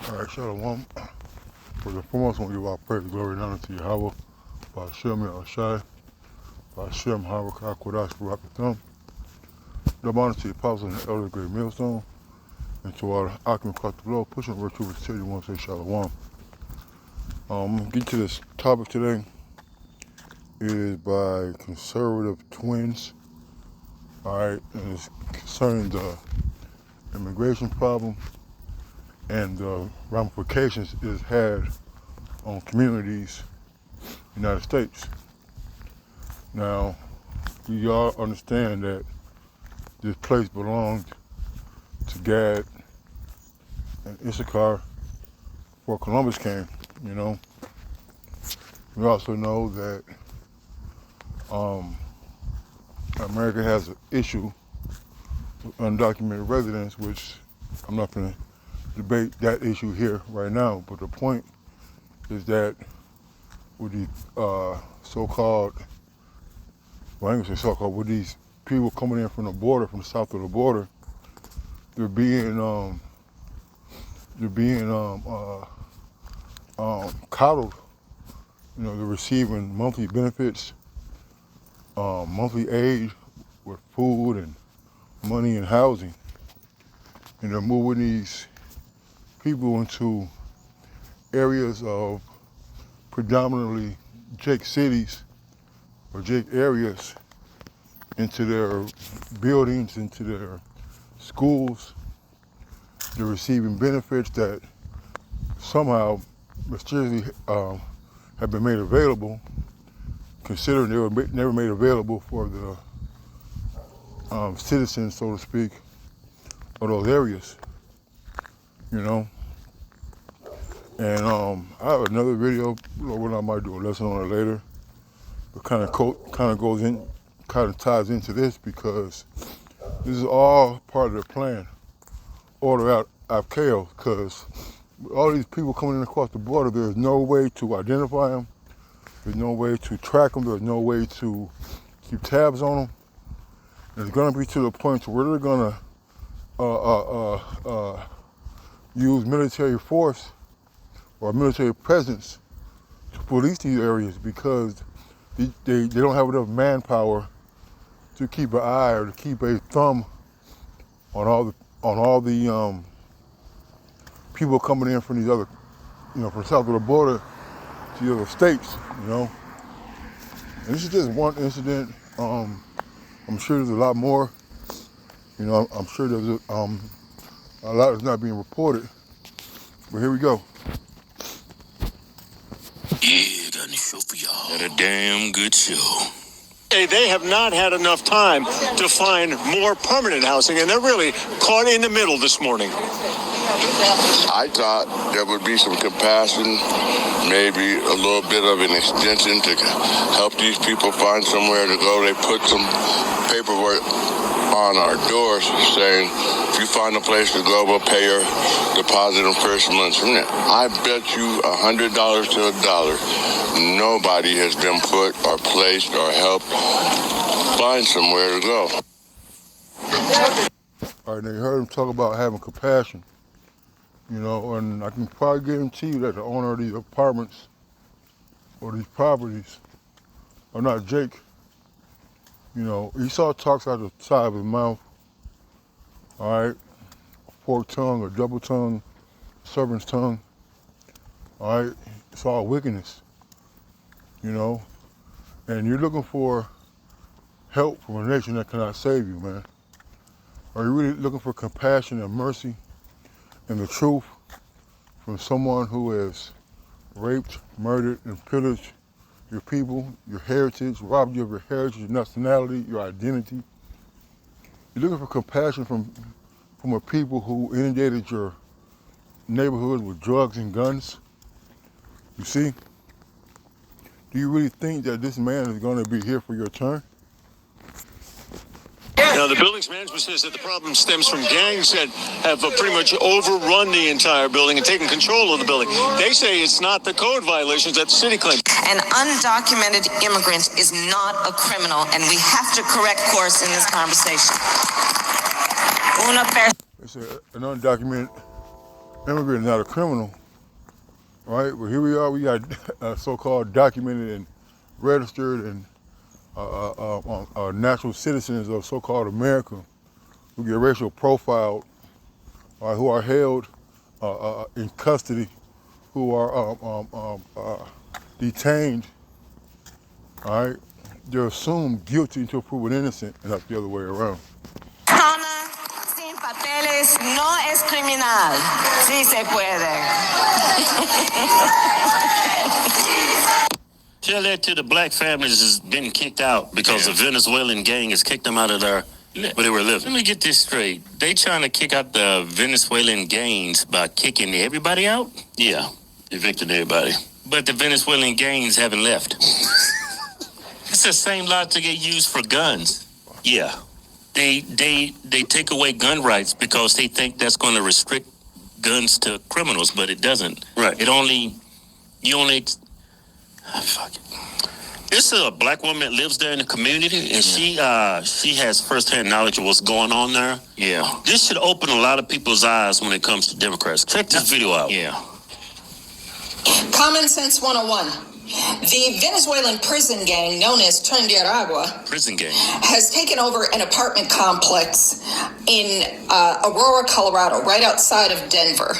All right, Shalom. For the foremost, I want to give our praise, glory, and honor to Yahweh, Ba'ashem Yahushai, Ba'ashem Harakah Kodash Barak Atam. Double honor to the apostles and the elders of the great millstone, and to all the occupants across the globe, pushing virtue with the city, want to say Shalom. I'm going to get to this topic today. It is by conservative twins, all right, and it's concerning the immigration problem and the ramifications it's had on communities in the United States. Now, we all understand that this place belonged to Gad and Issachar before Columbus came, you know. We also know that America has an issue with undocumented residents, which I'm not going to debate that issue here right now, but the point is that with these so-called, well, I ain't gonna say so-called, with these people coming in from the border, from the south of the border, they're being coddled. You know, they're receiving monthly benefits, monthly aid with food and money and housing, and they're moving these people into areas of predominantly Jake cities or Jake areas, into their buildings, into their schools. They're receiving benefits that somehow mysteriously have been made available, considering they were never made available for the citizens, so to speak, of those areas, you know. And I have another video, what I might do a lesson on it later, but kind of goes in, kind of ties into this, because this is all part of the plan, order out chaos, because with all these people coming in across the border, there's no way to identify them, there's no way to track them, there's no way to keep tabs on them. And it's going to be to the point to where they're going to use military force or military presence to police these areas, because they don't have enough manpower to keep an eye or to keep a thumb on all the people coming in from these other, you know, from south of the border to the other states, you know. And this is just one incident. I'm sure there's a lot more. You know, I'm sure there's a lot that's not being reported. But here we go. Yeah, got a show for y'all. Got a damn good show. They have not had enough time to find more permanent housing, and they're really caught in the middle this morning. I thought there would be some compassion, maybe a little bit of an extension to help these people find somewhere to go. They put some paperwork on our doors saying, if you find a place to go, we'll pay your deposit in first month's rent. I bet you $100 to $1. Nobody has been put or placed or helped find somewhere to go. All right, now you heard him talk about having compassion, you know, and I can probably guarantee you that the owner of these apartments or these properties are not Jake. You know, Esau talks out the side of his mouth, all right, forked tongue or double tongue, serpent's tongue, all right, it's all wickedness, you know, and you're looking for help from a nation that cannot save you, man. Are you really looking for compassion and mercy and the truth from someone who has raped, murdered, and pillaged your people, your heritage, robbed you of your heritage, your nationality, your identity? You're looking for compassion from a people who inundated your neighborhood with drugs and guns? You see? Do you really think that this man is going to be here for your turn? Now, the building's management says that the problem stems from gangs that have pretty much overrun the entire building and taken control of the building. They say it's not the code violations that the city claims. An undocumented immigrant is not a criminal, and we have to correct course in this conversation. They said an undocumented immigrant is not a criminal, right? But here we are, we got so-called documented and registered and natural citizens of so-called America who get racial profiled, right, who are held in custody, who are detained, all right? They're assumed guilty until proven innocent, and not the other way around. Persona sin papeles no es criminal. Sí se puede. Tell that to the black families that's been kicked out because the Venezuelan gang has kicked them out of there where they were living. Let me get this straight. They trying to kick out the Venezuelan gangs by kicking everybody out? Yeah, evicting everybody. But the Venezuelan gangs haven't left. It's the same logic they use for guns. Yeah. They take away gun rights because they think that's going to restrict guns to criminals, but it doesn't. Right. Fuck it. This is a black woman that lives there in the community, and she has firsthand knowledge of what's going on there. Yeah. This should open a lot of people's eyes when it comes to Democrats. Check this video out. Yeah. Common Sense 101. The Venezuelan prison gang known as Tren de Aragua Prison gang has taken over an apartment complex in Aurora, Colorado, right outside of Denver.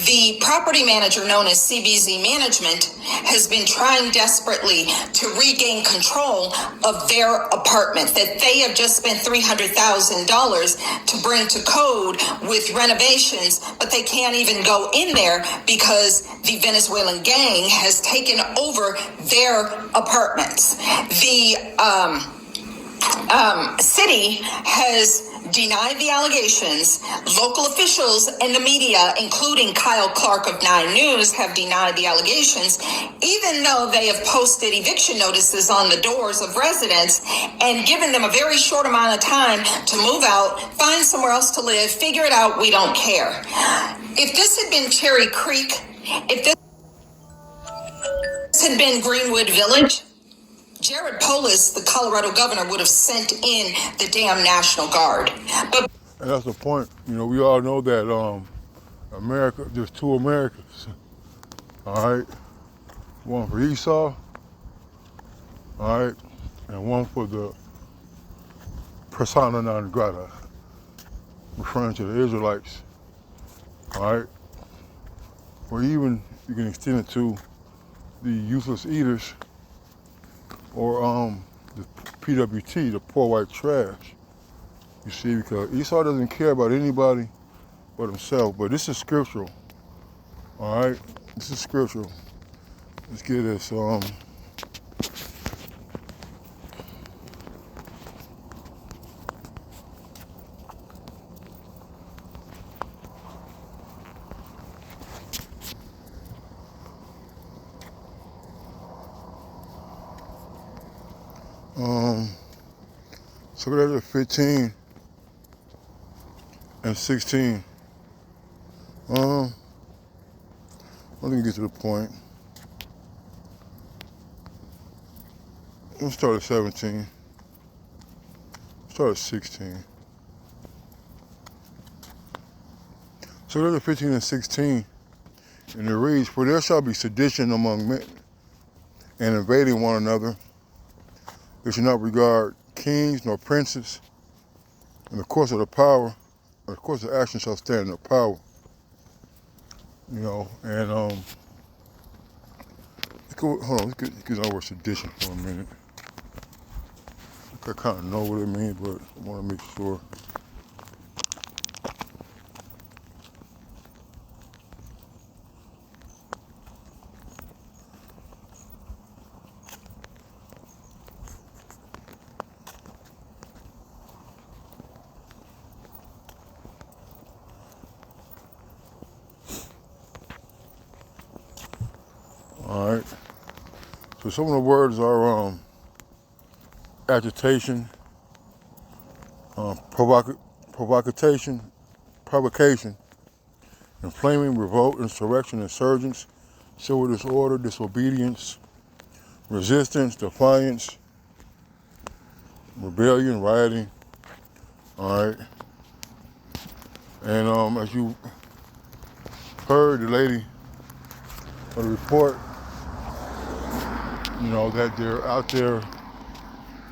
The property manager known as CBZ Management has been trying desperately to regain control of their apartment that they have just spent $300,000 to bring to code with renovations, but they can't even go in there because the Venezuelan gang has taken over their apartments. The city has denied the allegations. Local officials and the media, including Kyle Clark of 9 News, have denied the allegations, even though they have posted eviction notices on the doors of residents and given them a very short amount of time to move out, find somewhere else to live, figure it out, we don't care. If this had been Cherry Creek, if this had been Greenwood Village, Jared Polis, the Colorado governor, would have sent in the damn National Guard. But And that's the point. You know, we all know that America, there's two Americas, all right? One for Esau, all right? And one for the persona non grata, referring to the Israelites, all right? Or even you can extend it to the useless eaters, or the PWT, the poor white trash. You see, because Esau doesn't care about anybody but himself. But this is scriptural, all right? This is scriptural. Let's get this. So that's 15 and 16. Let me get to the point. Let's start at 17. Start at 16. So there's 15 and 16. And it reads, "For there shall be sedition among men, and invading one another. They shall not regard kings nor princes, and the course of the power, or the course of action shall stand in the power." You know, and hold on, let's get over sedition for a minute. I kind of know what it means, but I want to make sure. All right. So some of the words are agitation, provocation, inflaming, revolt, insurrection, insurgents, civil disorder, disobedience, resistance, defiance, rebellion, rioting. All right. And as you heard the lady on the report, you know, that they're out there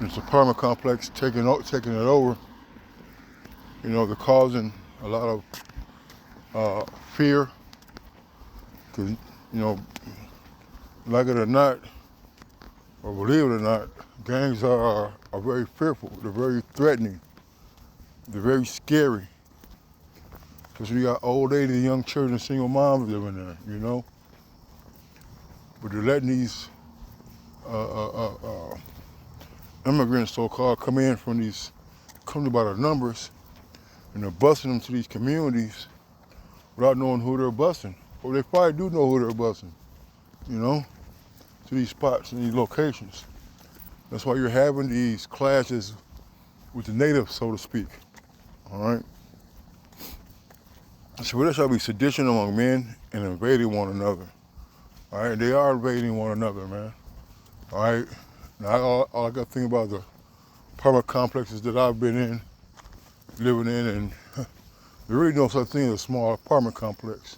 in this apartment complex taking it over. You know, they're causing a lot of fear, because, you know, like it or not, or believe it or not, gangs are very fearful. They're very threatening. They're very scary. Because we got old ladies, young children, single moms living there, you know. But they're letting these immigrants, so-called, come in by the numbers, and they're busing them to these communities without knowing who they're busing. Or they probably do know who they're busing, you know, to these spots and these locations. That's why you're having these clashes with the natives, so to speak, all right? So there shall be sedition among men and invading one another, all right? They are invading one another, man, all right? Now, all I got to think about the apartment complexes that I've been in, living in, and there really no such thing as a small apartment complex.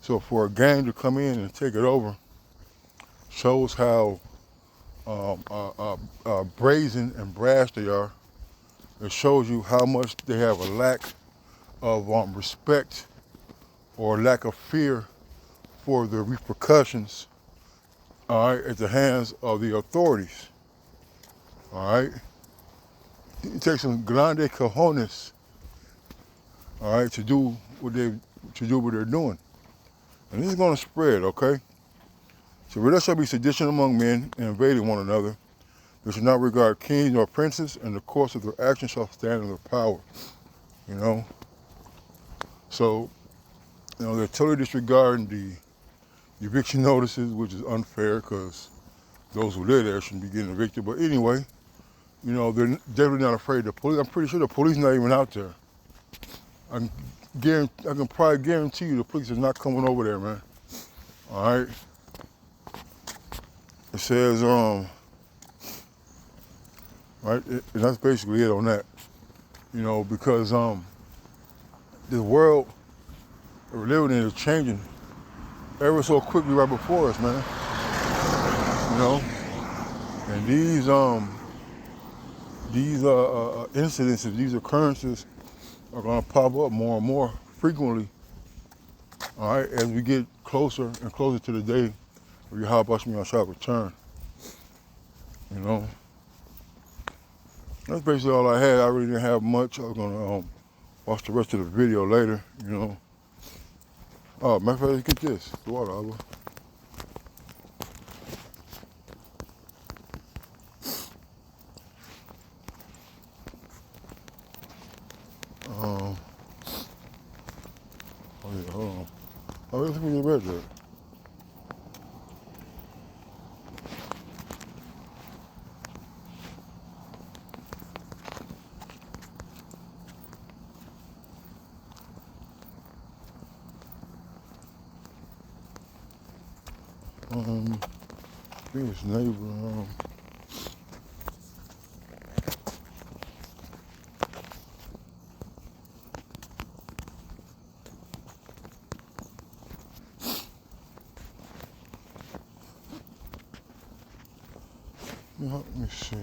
So for a gang to come in and take it over shows how brazen and brash they are. It shows you how much they have a lack of respect or lack of fear for the repercussions, all right, at the hands of the authorities, all right? It takes some grande cojones, all right, to do what they're doing. And this is going to spread, okay? So there shall be sedition among men and invading one another. They shall not regard kings nor princes, and the course of their actions shall stand in their power, you know? So, you know, they're totally disregarding the eviction notices, which is unfair because those who live there shouldn't be getting evicted. But anyway, you know, they're definitely not afraid of the police. I'm pretty sure the police not even out there. I can probably guarantee you the police is not coming over there, man. All right. It says, right, and that's basically it on that. You know, because this world that we're living in is changing ever so quickly right before us, man. You know, and these incidences, these occurrences are going to pop up more and more frequently, all right, as we get closer and closer to the day where your Yahweh shall return, you know. That's basically all I had. I really didn't have much. I was going to watch the rest of the video later, you know. Oh, matter of fact, let's get this, the water, Abba. Oh yeah, hold on. Oh, let's get read that. I think it's neighbor. Let me see.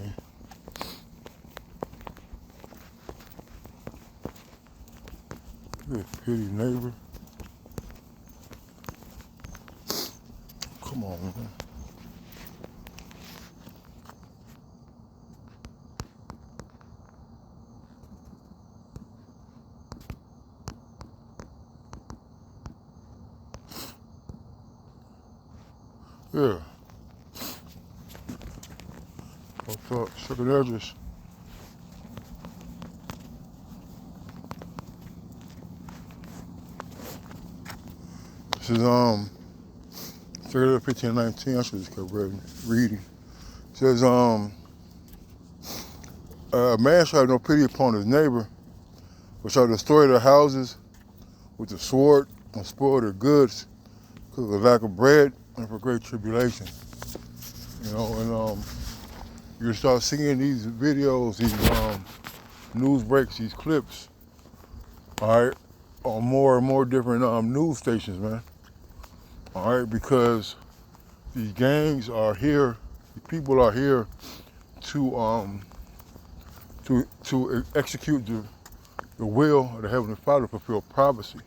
Good pity neighbor. Come on, man. Yeah. What's up? Second edges. This is Second 1519. I should just kept reading. It says a man shall have no pity upon his neighbor, but shall destroy their houses with the sword and spoil their goods because of the lack of bread and for great tribulation. You know, and you start seeing these videos, these news breaks, these clips, all right, on more and more different news stations, man. All right, because these gangs are here, the people are here to execute the will of the Heavenly Father, fulfill prophecy.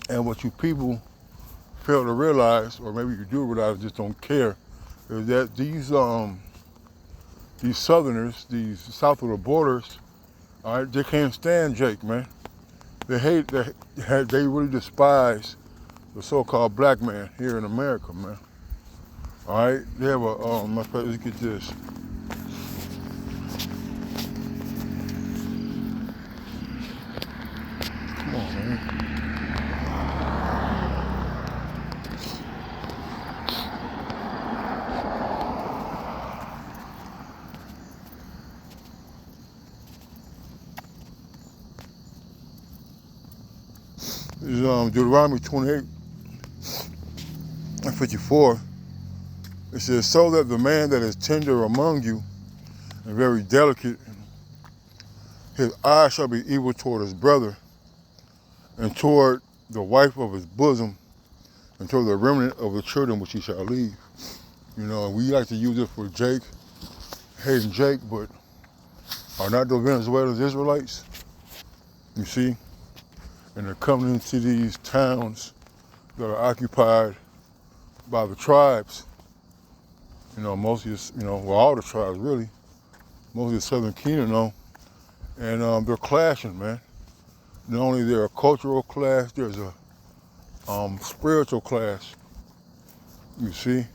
And what you people fail to realize, or maybe you do realize, just don't care, is that these Southerners, these south of the borders, all right, they can't stand Jake, man. They really despise the so-called black man here in America, man. All right, they have a let's get this. Come on, man. This is Deuteronomy 28 and 54. It says, so that the man that is tender among you and very delicate, his eye shall be evil toward his brother and toward the wife of his bosom and toward the remnant of the children which he shall leave. You know, we like to use it for Jake, hating Jake, but are not the Venezuelans Israelites? You see? And they're coming into these towns that are occupied by the tribes. You know, mostly, all the tribes really, mostly Southern Kingdom, and they're clashing, man. Not only is there a cultural clash, there's a spiritual clash. You see,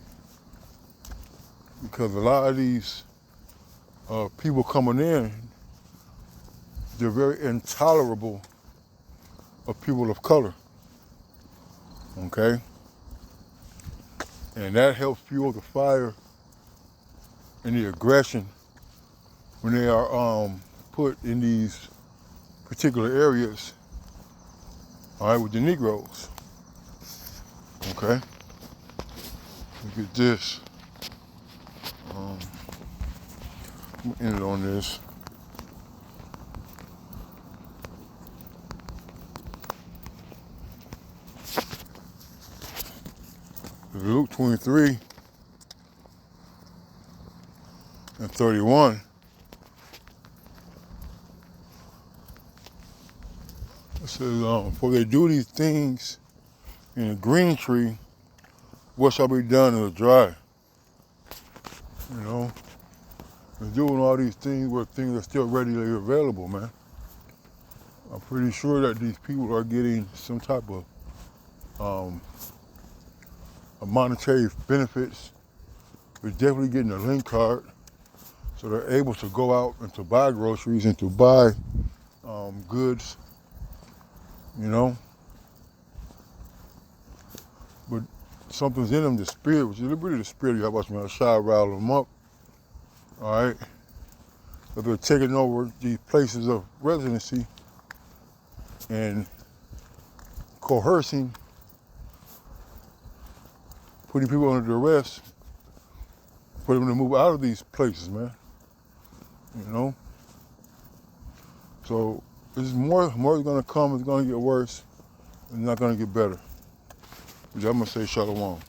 because a lot of these people coming in, they're very intolerable of people of color. Okay, and that helps fuel the fire and the aggression when they are put in these particular areas, all right, with the Negroes. Okay, look at this. I'm gonna end it on this. Luke 23 and 31. It says, for they do these things in a green tree, what shall be done in the dry? You know, they're doing all these things where things are still readily available, man. I'm pretty sure that these people are getting some type of monetary benefits. They're definitely getting a link card, so they're able to go out and to buy groceries and to buy goods, you know. But something's in them, the spirit, which is really the spirit. You watch me, I rile them up, all right. But they're taking over these places of residency and coercing, putting people under duress for them to move out of these places, man. You know? So there's more is gonna come, it's gonna get worse, it's not gonna get better. I'm gonna say shalom.